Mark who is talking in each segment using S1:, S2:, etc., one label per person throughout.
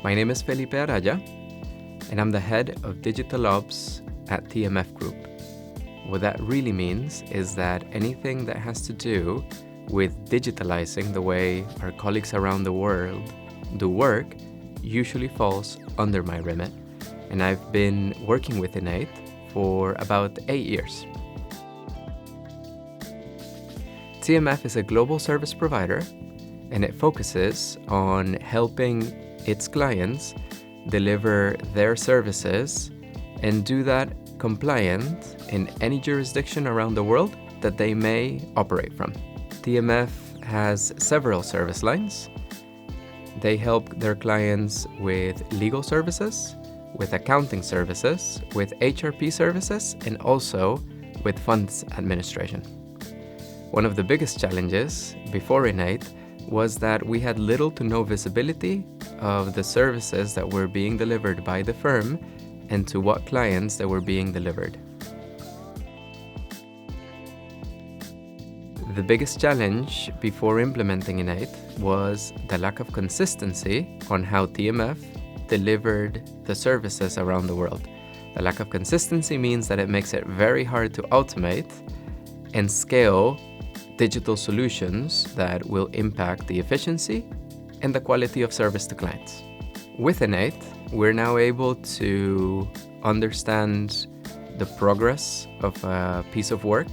S1: My name is Felipe Araya, and I'm the head of Digital Ops at TMF Group. What that really means is that anything that has to do with digitalizing the way our colleagues around the world do work usually falls under my remit, and I've been working with Enate for about 8 years. TMF is a global service provider, and it focuses on helping its clients deliver their services and do that compliant in any jurisdiction around the world that they may operate from. TMF has several service lines. They help their clients with legal services, with accounting services, with HRP services, and also with funds administration. One of the biggest challenges before Enate was that we had little to no visibility of the services that were being delivered by the firm and to what clients they were being delivered. The biggest challenge before implementing Enate was the lack of consistency on how TMF delivered the services around the world. The lack of consistency means that it makes it very hard to automate and scale digital solutions that will impact the efficiency and the quality of service to clients. With Enate, we're now able to understand the progress of a piece of work.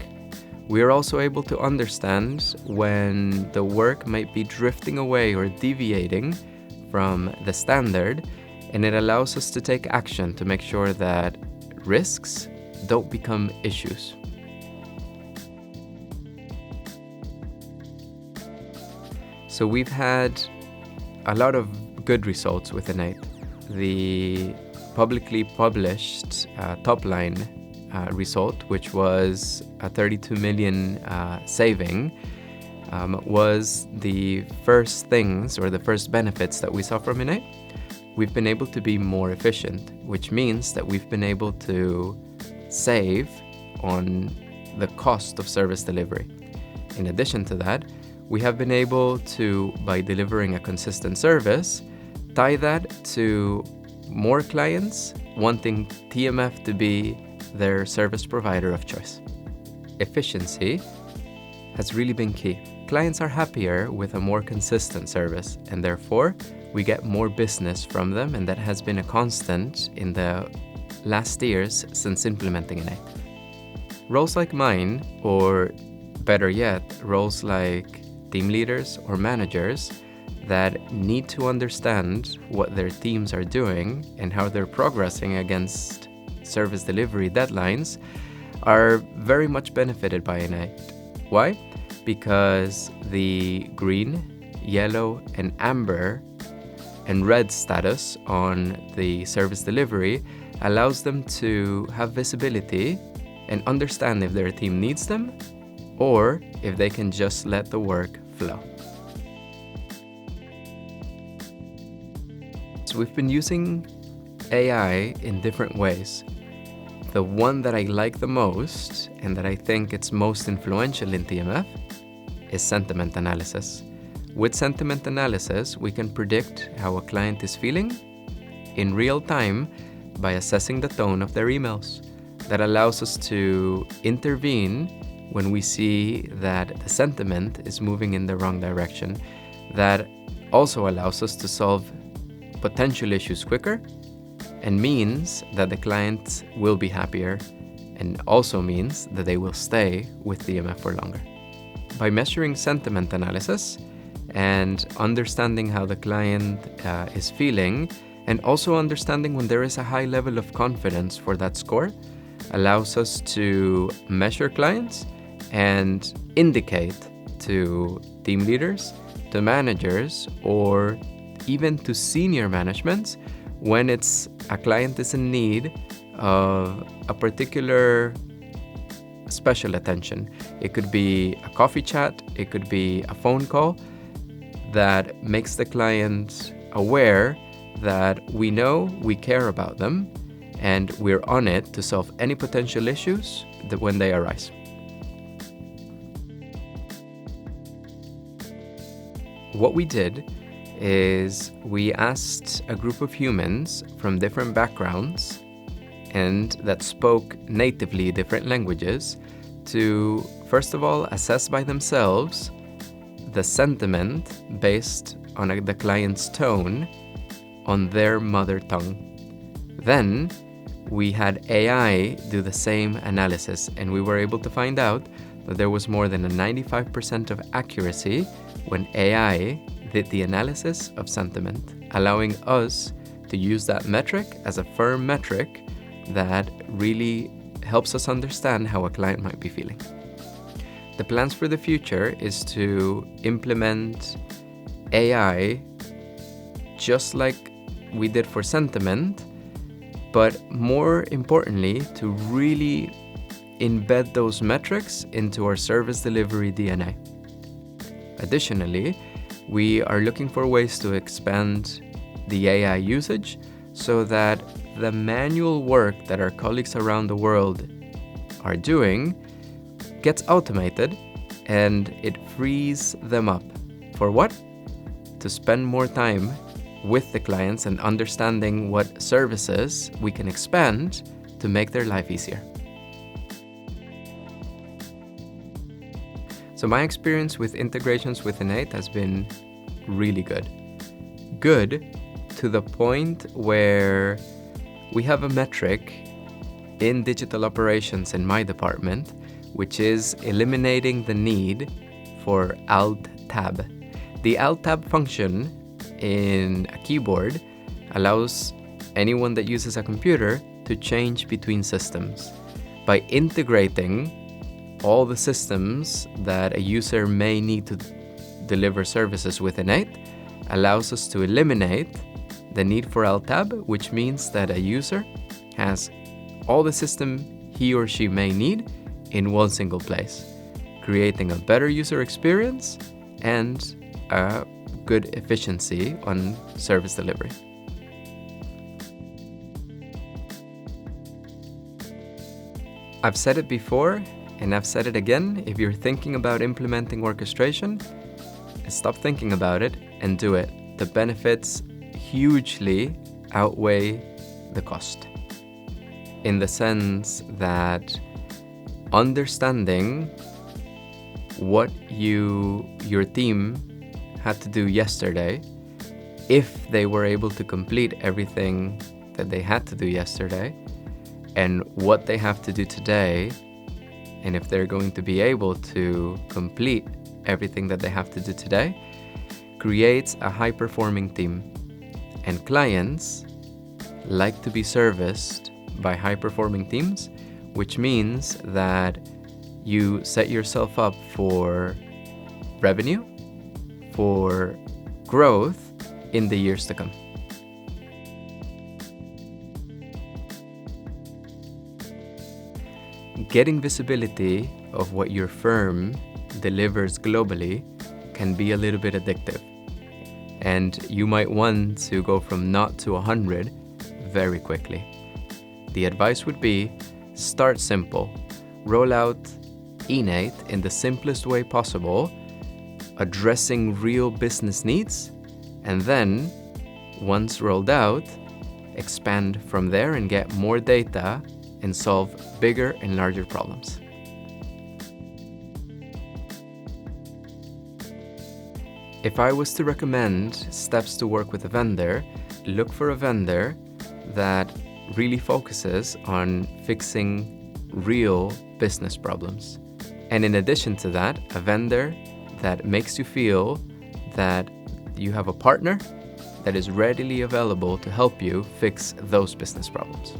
S1: We are also able to understand when the work might be drifting away or deviating from the standard, and it allows us to take action to make sure that risks don't become issues. So we've had a lot of good results with Enate. The publicly published top line result, which was a 32 million saving, was the first things or the first benefits that we saw from Enate. We've been able to be more efficient, which means that we've been able to save on the cost of service delivery. In addition to that, we have been able to, by delivering a consistent service, tie that to more clients wanting TMF to be their service provider of choice. Efficiency has really been key. Clients are happier with a more consistent service, and therefore we get more business from them, and that has been a constant in the last years since implementing Enate. Roles like mine, or better yet, roles like team leaders or managers that need to understand what their teams are doing and how they're progressing against service delivery deadlines are very much benefited by Enate. Why? Because the green, yellow, and amber and red status on the service delivery allows them to have visibility and understand if their team needs them or if they can just let the work flow. So we've been using AI in different ways. The one that I like the most and that I think it's most influential in TMF is sentiment analysis. With sentiment analysis, we can predict how a client is feeling in real time by assessing the tone of their emails. That allows us to intervene when we see that the sentiment is moving in the wrong direction. That also allows us to solve potential issues quicker and means that the client will be happier and also means that they will stay with TMF for longer. By measuring sentiment analysis and understanding how the client is feeling and also understanding when there is a high level of confidence for that score allows us to measure clients and indicate to team leaders, to managers, or even to senior management when a client is in need of a particular special attention. It could be a coffee chat, it could be a phone call that makes the client aware that we know we care about them and we're on it to solve any potential issues when they arise. What we did is we asked a group of humans from different backgrounds and that spoke natively different languages to, first of all, assess by themselves the sentiment based on the client's tone on their mother tongue. Then we had AI do the same analysis, and we were able to find out that there was more than a 95% of accuracy when AI did the analysis of sentiment, allowing us to use that metric as a firm metric that really helps us understand how a client might be feeling. The plans for the future is to implement AI just like we did for sentiment, but more importantly, to really embed those metrics into our service delivery DNA. Additionally, we are looking for ways to expand the AI usage so that the manual work that our colleagues around the world are doing gets automated and it frees them up. For what? To spend more time with the clients and understanding what services we can expand to make their life easier. So my experience with integrations with Enate has been really good. Good to the point where we have a metric in digital operations in my department, which is eliminating the need for Alt-Tab. The Alt-Tab function in a keyboard allows anyone that uses a computer to change between systems. By integrating all the systems that a user may need to deliver services with Enate allows us to eliminate the need for Alt-Tab, which means that a user has all the system he or she may need in one single place, creating a better user experience and a good efficiency on service delivery. I've said it before and I've said it again. If you're thinking about implementing orchestration, stop thinking about it and do it. The benefits hugely outweigh the cost, in the sense that understanding what your team had to do yesterday, if they were able to complete everything that they had to do yesterday, and what they have to do today, and if they're going to be able to complete everything that they have to do today, creates a high-performing team. And clients like to be serviced by high-performing teams, which means that you set yourself up for revenue, for growth in the years to come. Getting visibility of what your firm delivers globally can be a little bit addictive. And you might want to go from 0 to 100 very quickly. The advice would be, start simple. Roll out Enate in the simplest way possible, addressing real business needs, and then, once rolled out, expand from there and get more data and solve bigger and larger problems. If I was to recommend steps to work with a vendor, look for a vendor that really focuses on fixing real business problems. And in addition to that, a vendor that makes you feel that you have a partner that is readily available to help you fix those business problems.